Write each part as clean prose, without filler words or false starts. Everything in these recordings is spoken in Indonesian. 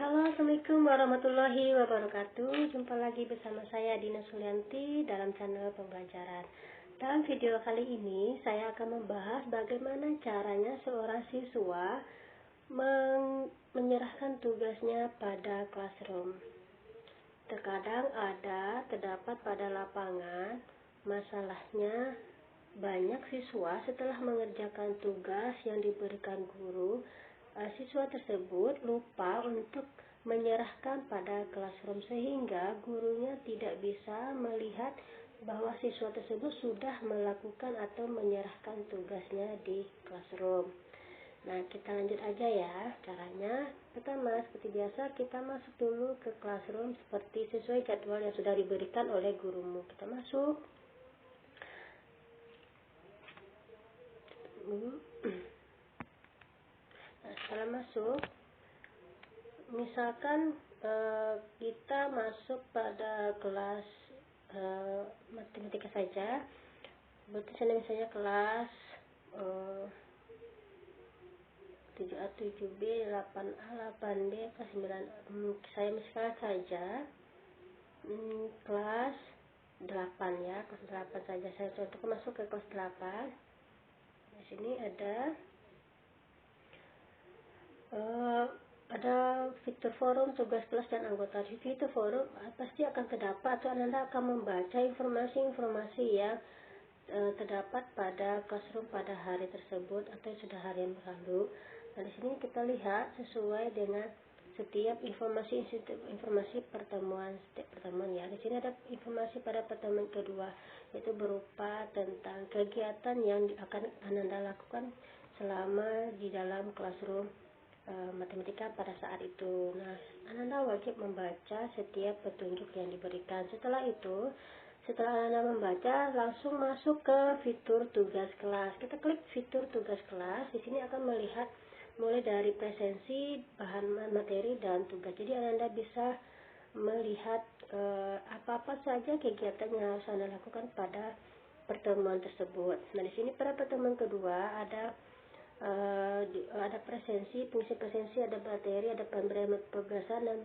Halo, Assalamualaikum warahmatullahi wabarakatuh. Jumpa lagi bersama saya Dina Sulianti dalam channel pembelajaran. Dalam video kali ini saya akan membahas bagaimana caranya seorang siswa menyerahkan tugasnya pada classroom. Terkadang terdapat pada lapangan, masalahnya banyak siswa setelah mengerjakan tugas yang diberikan guru, siswa tersebut lupa untuk menyerahkan pada classroom sehingga gurunya tidak bisa melihat bahwa siswa tersebut sudah melakukan atau menyerahkan tugasnya di classroom. Nah, kita lanjut aja ya caranya. Pertama, seperti biasa kita masuk dulu ke classroom seperti sesuai jadwal yang sudah diberikan oleh gurumu. Kita masuk. Nah, setelah masuk, misalkan kita masuk pada kelas matematika saja, berarti saya misalnya kelas 7A, 7B, 8A, 8B, kelas 9. Saya misalkan saja kelas 8 ya, kelas 8 saja. Saya contohkan masuk ke kelas 8. Di sini ada fitur forum, tugas kelas, dan anggota. Di fitur forum pasti akan terdapat atau Anda akan membaca informasi-informasi yang terdapat pada classroom pada hari tersebut atau sudah hari yang berlalu. Nah, di sini kita lihat sesuai dengan setiap informasi pertemuan ya. Di sini ada informasi pada pertemuan kedua, yaitu berupa tentang kegiatan yang akan Anda lakukan selama di dalam classroom matematika pada saat itu. Nah, Anda wajib membaca setiap petunjuk yang diberikan. Setelah Anda membaca, langsung masuk ke fitur tugas kelas. Kita klik fitur tugas kelas. Di sini akan melihat mulai dari presensi, bahan materi, dan tugas. Jadi Anda bisa melihat apa-apa saja kegiatan yang harus Anda lakukan pada pertemuan tersebut. Nah, di sini pada pertemuan kedua ada pengisi presensi, ada materi, ada pemberian pembahasan, dan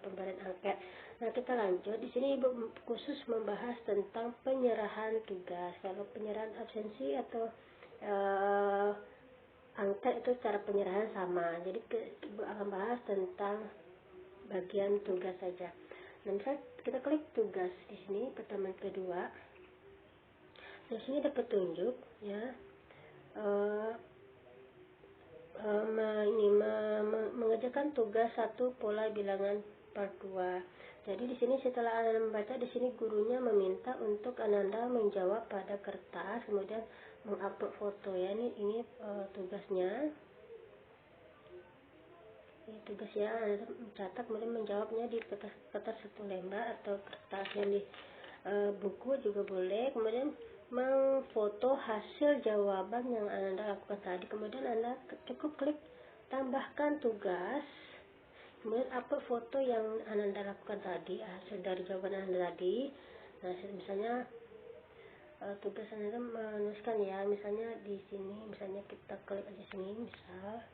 pemberian angket. Nah, kita lanjut. Di sini Ibu khusus membahas tentang penyerahan tugas. Kalau penyerahan absensi atau angket itu cara penyerahan sama. Jadi Ibu akan bahas tentang bagian tugas saja. Nah, kita klik tugas di sini pertemuan kedua. Di sini ada petunjuk ya. Mengerjakan tugas 1 pola bilangan part 2. Jadi di sini setelah Anda membaca, di sini gurunya meminta untuk Anda menjawab pada kertas, kemudian mengupload foto ya. Ini tugasnya. Ini tugasnya Anda mencatat kemudian menjawabnya di kertas 1 lembar atau kertas yang di buku juga boleh. Kemudian memfoto hasil jawaban yang Anda lakukan tadi. Kemudian Anda cukup klik tambahkan tugas. Kemudian upload foto yang Anda lakukan tadi, hasil dari jawaban Anda tadi. Nah, misalnya tugas Anda menuliskan ya, misalnya di sini, misalnya kita klik aja sini, misal.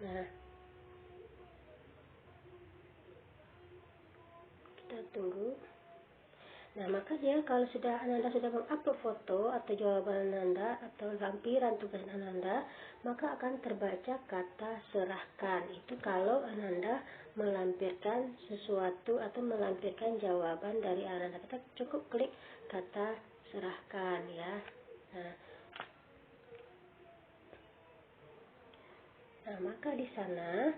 Nah, kita tunggu. Nah, maka kalau Anda sudah mengupload foto atau jawaban Anda atau lampiran tugas Anda, maka akan terbaca kata serahkan. Itu kalau Anda melampirkan sesuatu atau melampirkan jawaban dari Anda. Kita cukup klik kata serahkan ya. Nah, maka di sana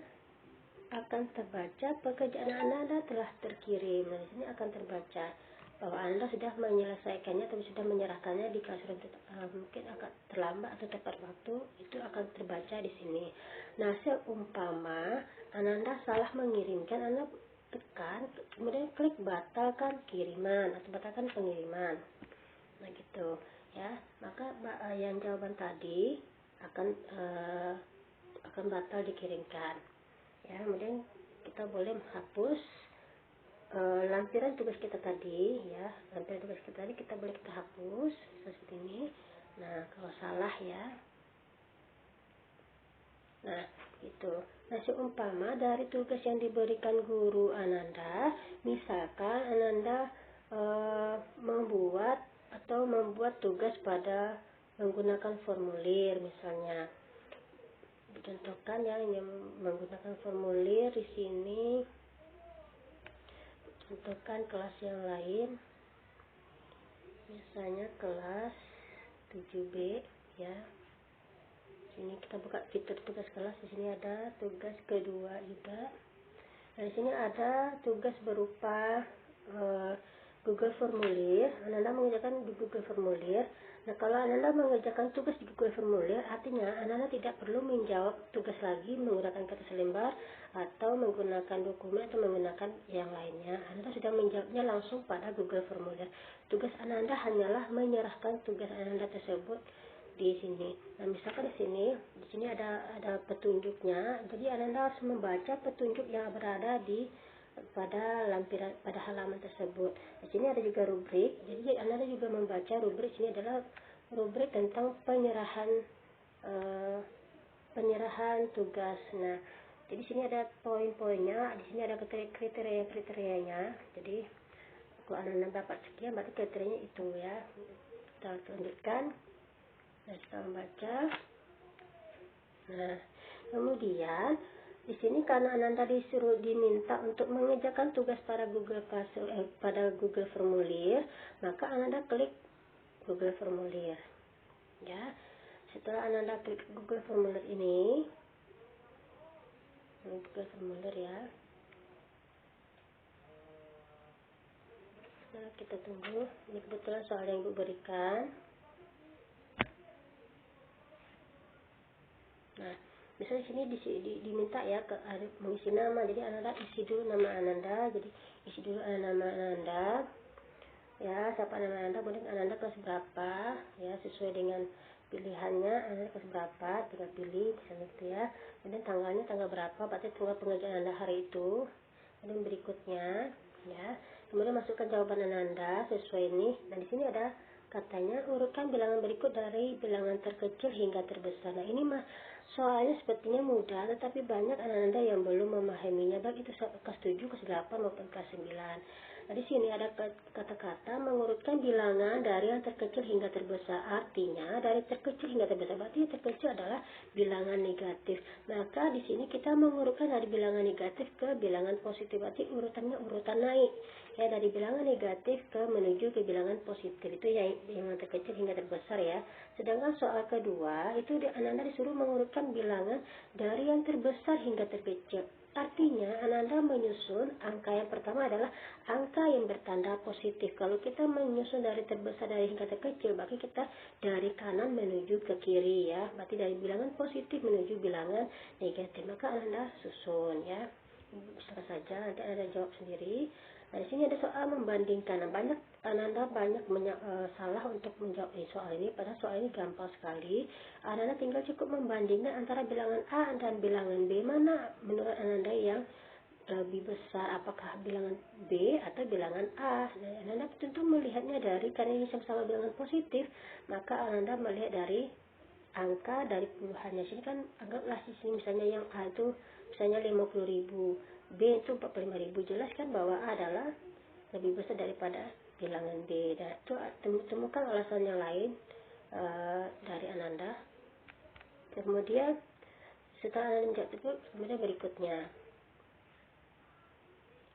akan terbaca pekerjaan Anda telah terkirim. Nah, di sini akan terbaca bahwa Anda sudah menyelesaikannya atau sudah menyerahkannya di classroom. Mungkin akan terlambat atau tepat waktu, itu akan terbaca di sini. Nah, seumpama Anda salah mengirimkan, Anda tekan kemudian klik batalkan kiriman atau batalkan pengiriman. Nah, gitu ya. Maka yang jawaban tadi akan batal dikirimkan. Ya, kemudian kita boleh menghapus lampiran tugas kita tadi ya. Lampiran tugas kita tadi kita boleh hapus seperti ini. Nah, kalau salah ya, Nah, itu. Nah, seumpama dari tugas yang diberikan guru Ananda, misalkan Ananda membuat tugas pada menggunakan formulir misalnya. Contohkan yang menggunakan formulir di sini. Contohkan kelas yang lain. Misalnya kelas 7B ya. Sini kita buka fitur tugas kelas. Di sini ada tugas kedua juga. Nah, di sini ada tugas berupa Google Formulir. Ananda mengerjakan di Google Formulir. Nah, kalau Ananda mengerjakan tugas di Google Formulir, artinya Ananda tidak perlu menjawab tugas lagi menggunakan kertas lembar atau menggunakan dokumen atau menggunakan yang lainnya. Ananda sudah menjawabnya langsung pada Google Formulir. Tugas Ananda hanyalah menyerahkan tugas Ananda tersebut di sini. Nah, misalkan di sini ada petunjuknya. Jadi Ananda harus membaca petunjuk yang berada pada halaman tersebut. Di sini ada juga rubrik. Jadi Ananda juga membaca rubrik. Ini adalah rubrik tentang penyerahan tugas. Nah, jadi sini ada poin-poinnya. Di sini ada kriterianya. Jadi kalau Ananda dapat sekian, berarti kriterianya itu ya. Kita lanjutkan. Nah, kita membaca. Nah, kemudian di sini karena Ananda diminta untuk mengerjakan tugas pada Google Formulir, maka Ananda klik Google Formulir. Ya. Setelah Ananda klik Google Formulir ini, Google Formulir ya. Nah, kita tunggu. Ini kebetulan soal yang Ibu berikan. Nah, misalnya sini diminta ya mengisi nama. Jadi Ananda isi dulu nama Ananda. Jadi isi dulu nama Ananda. Ya, siapa nama Ananda, kemudian Ananda kelas berapa, ya sesuai dengan pilihannya. Ananda kelas berapa, tinggal pilih misalnya gitu ya. Kemudian tanggalnya tanggal berapa, berarti tanggal pengerjaan Anda hari itu. Kemudian berikutnya, ya. Kemudian masukkan jawaban Ananda sesuai ini. Dan di sini ada katanya urutkan bilangan berikut dari bilangan terkecil hingga terbesar. Nah, ini soalnya sepertinya mudah, tetapi banyak anak-anak yang belum memahaminya, baik itu kelas 7, kelas 8 maupun kelas 9. Nah, di sini ada kata-kata mengurutkan bilangan dari yang terkecil hingga terbesar. Artinya dari terkecil hingga terbesar, berarti yang terkecil adalah bilangan negatif. Maka di sini kita mengurutkan dari bilangan negatif ke bilangan positif, berarti urutannya urutan naik. Ya, dari bilangan negatif menuju ke bilangan positif, itu yang terkecil hingga terbesar ya. Sedangkan soal kedua itu Ananda disuruh mengurutkan bilangan dari yang terbesar hingga terkecil. Artinya Ananda menyusun angka yang pertama adalah angka yang bertanda positif. Kalau kita menyusun dari terbesar dari hingga terkecil, berarti kita dari kanan menuju ke kiri ya. Berarti dari bilangan positif menuju bilangan negatif. Maka Ananda susun ya. Bisa saja nanti Anda jawab sendiri. Nah, di sini ada soal membandingkan. Nah, Ananda banyak salah untuk menjawab soal ini. Padahal soal ini gampang sekali. Ananda tinggal cukup membandingkan antara bilangan A dan bilangan B. Mana menurut Ananda yang lebih besar? Apakah bilangan B atau bilangan A? Nah, Ananda tentu melihatnya karena ini sama-sama bilangan positif, maka Ananda melihat dari angka dari puluhannya. Sini kan anggaplah di sini misalnya yang A itu misalnya 50.000, B itu 45.000. Jelas kan bahwa A adalah lebih besar daripada bilangan B. Dan itu temukan alasan yang lain dari Ananda. Kemudian setelah Ananda menjawab itu, kemudian berikutnya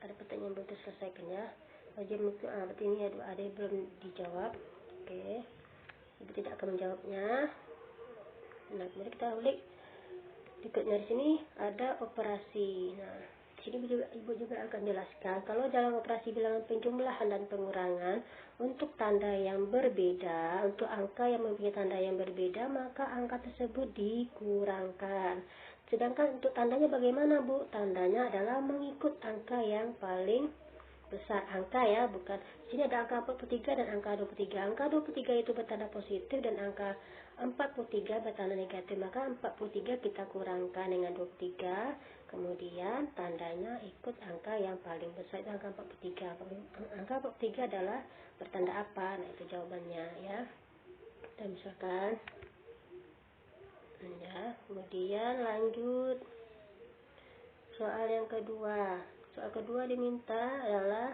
ada pertanyaan belum terselesaikan ya. Berarti ini ada yang belum dijawab. Oke, Ibu tidak akan menjawabnya. Nah, kemudian kita ulik. Berikutnya di sini ada operasi. Nah, di sini Ibu juga akan jelaskan kalau dalam operasi bilangan penjumlahan dan pengurangan untuk tanda yang berbeda, untuk angka yang mempunyai tanda yang berbeda, maka angka tersebut dikurangkan. Sedangkan untuk tandanya bagaimana, Bu? Tandanya adalah mengikut angka yang paling besar. Angka ya, bukan. Di sini ada angka 43 dan angka 23. Angka 23 itu bertanda positif dan angka 43 bertanda negatif. Maka 43 kita kurangkan dengan 23. Kemudian tandanya ikut angka yang paling besar, itu angka 43. Angka 43 adalah bertanda apa? Nah, itu jawabannya ya. Dan misalkan ya, Kemudian lanjut soal yang kedua. Soal kedua diminta adalah,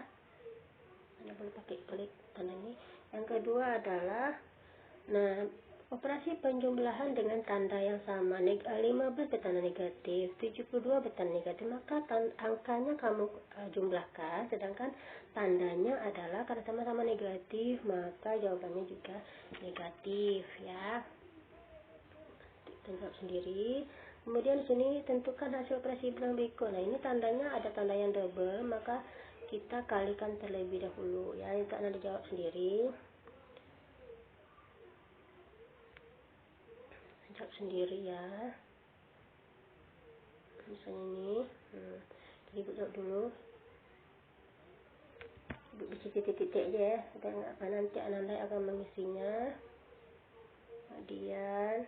Anda boleh pakai klik tanda ini. Yang kedua adalah, operasi penjumlahan dengan tanda yang sama. 15 bertanda negatif, 72 bertanda negatif. Maka angkanya kamu jumlahkan, sedangkan tandanya adalah karena sama-sama negatif, maka jawabannya juga negatif ya. Jawab sendiri. Kemudian di sini tentukan hasil operasi bilang berikut. Nah, ini tandanya ada tanda yang double, maka kita kalikan terlebih dahulu ya. Itu Anda dijawab sendiri. Jawab sendiri ya. Misalnya ini, jadi Ibu jawab dulu. Ibu beri titik-titik aja ya. Dan nanti Ananda akan mengisinya. Kemudian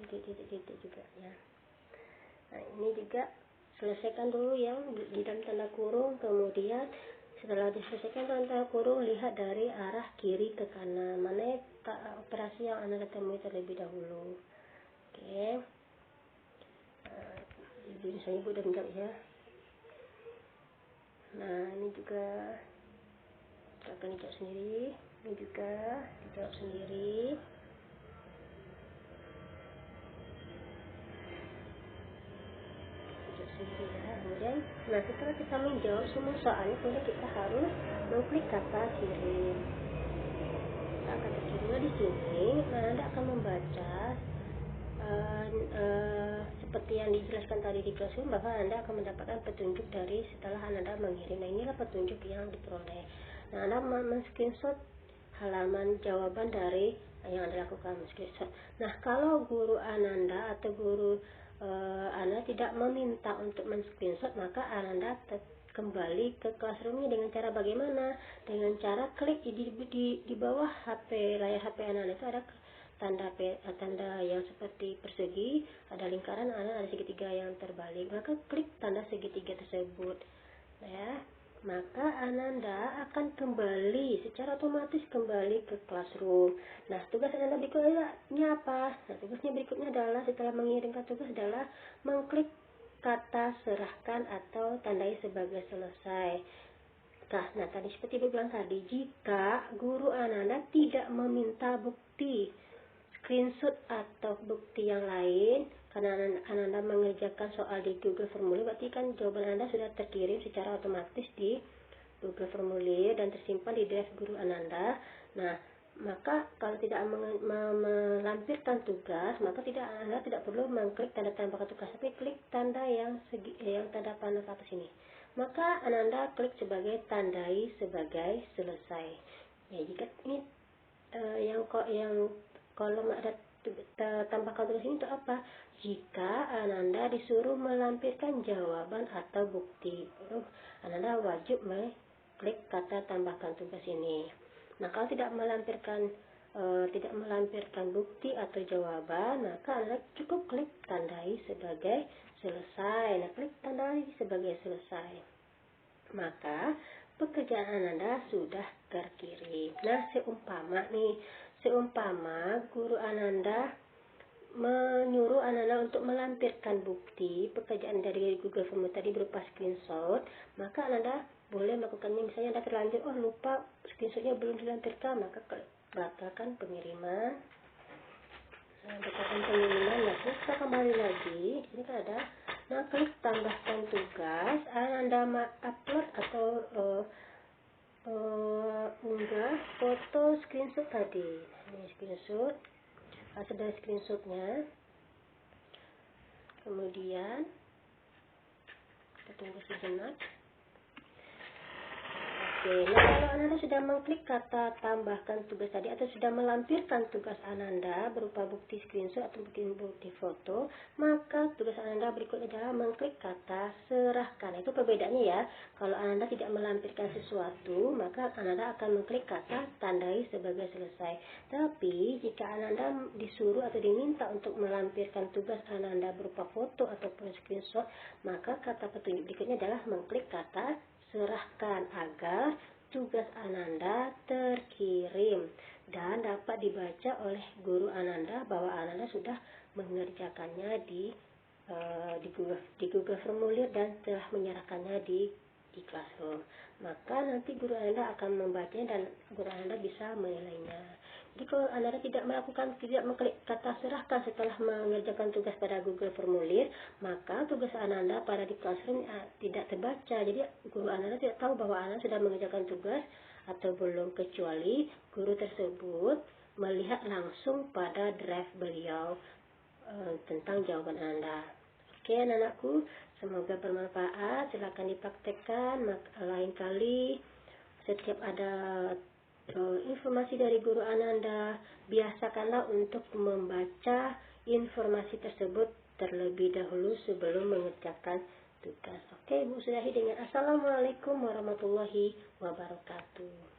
titik-titik juga ya. Nah, ini juga selesaikan dulu yang di dalam tanda kurung. Kemudian setelah diselesaikan tanda kurung, lihat dari arah kiri ke kanan. Mana operasi yang Anda temui terlebih dahulu. Oke. Jadi misalnya Ibu udah menjawab ya. Nah, ini juga akan dijawab sendiri. Ini juga dijawab sendiri. Ya. Kemudian, setelah kita menjawab semua soalnya, kemudian kita harus mengklik kata kirim. Kata kirimnya di sini, Anda akan membaca seperti yang dijelaskan tadi di Classroom, bahwa Anda akan mendapatkan petunjuk dari setelah Anda mengirim. Nah, inilah petunjuk yang diperoleh. Nah, Anda men-screenshot halaman jawaban dari yang Anda lakukan, screenshot. Nah, kalau guru Ananda atau guru Anda tidak meminta untuk men-screenshot, maka Anda kembali ke Classroom-nya dengan cara bagaimana? Dengan cara klik di bawah layar HP Anda itu ada tanda yang seperti persegi, ada lingkaran, ada segitiga yang terbalik. Maka klik tanda segitiga tersebut. Ya. Maka Ananda akan kembali secara otomatis kembali ke Classroom. Nah, tugas Ananda berikutnya apa? Nah, tugasnya berikutnya adalah setelah mengirimkan tugas adalah mengklik kata serahkan atau tandai sebagai selesai. Nah, tadi seperti Ibu bilang tadi, jika guru Ananda tidak meminta bukti screenshot atau bukti yang lain, karena Ananda mengerjakan soal di Google Formulir, berarti kan jawaban Anda sudah terkirim secara otomatis di Google Formulir dan tersimpan di drive guru Ananda. Nah, maka kalau tidak melampirkan tugas, maka Anda tidak perlu mengklik tanda tambahkan tugas, tapi klik tanda yang tanda panah ke atas ini. Maka Ananda klik sebagai tandai sebagai selesai. Ya, jika ini yang kolom ada tambahkan tugas ini untuk apa? Jika Ananda disuruh melampirkan jawaban atau bukti, Ananda wajib klik kata tambahkan tugas ini. Nah, kalau tidak melampirkan bukti atau jawaban, maka Anda cukup klik tandai sebagai selesai. Nah, klik tandai sebagai selesai. Maka pekerjaan Anda sudah terkirim. Nah, seumpama guru Ananda menyuruh Ananda untuk melampirkan bukti pekerjaan dari Google Form tadi berupa screenshot, maka Ananda boleh melakukannya. Misalnya Anda terlanjur, lupa screenshotnya belum dilampirkan, maka batalkan pengiriman. Nah, kita kembali lagi. Ini kan ada, klik tambahkan tugas. Anda upload atau unggah foto screenshot tadi. Ini screenshot. Sudah screenshotnya. Kemudian kita tunggu sejenak. Oke, nah kalau Ananda sudah mengklik kata tambahkan tugas tadi atau sudah melampirkan tugas Ananda berupa bukti screenshot atau bukti foto, maka tugas Ananda berikutnya adalah mengklik kata serahkan. Itu perbedaannya ya. Kalau Ananda tidak melampirkan sesuatu, maka Ananda akan mengklik kata tandai sebagai selesai. Tapi jika Ananda disuruh atau diminta untuk melampirkan tugas Ananda berupa foto ataupun screenshot, maka kata petunjuk berikutnya adalah mengklik kata serahkan agar tugas Ananda terkirim dan dapat dibaca oleh guru Ananda bahwa Ananda sudah mengerjakannya di Google Formulir dan telah menyerahkannya di Classroom. Maka nanti guru Anda akan membacanya dan guru Anda bisa menilainya. Jadi kalau Anda tidak mengklik kata serahkan setelah mengerjakan tugas pada Google Formulir, maka tugas Anda pada di Classroom tidak terbaca. Jadi guru Anda tidak tahu bahwa Anda sudah mengerjakan tugas atau belum, kecuali guru tersebut melihat langsung pada drive beliau tentang jawaban Anda. Oke anak-anakku, semoga bermanfaat. Silakan dipraktekkan. Lain kali setiap ada informasi dari guru Ananda, biasakanlah untuk membaca informasi tersebut terlebih dahulu sebelum mengerjakan tugas. Oke, Ibu sudahi dengan Assalamualaikum warahmatullahi wabarakatuh.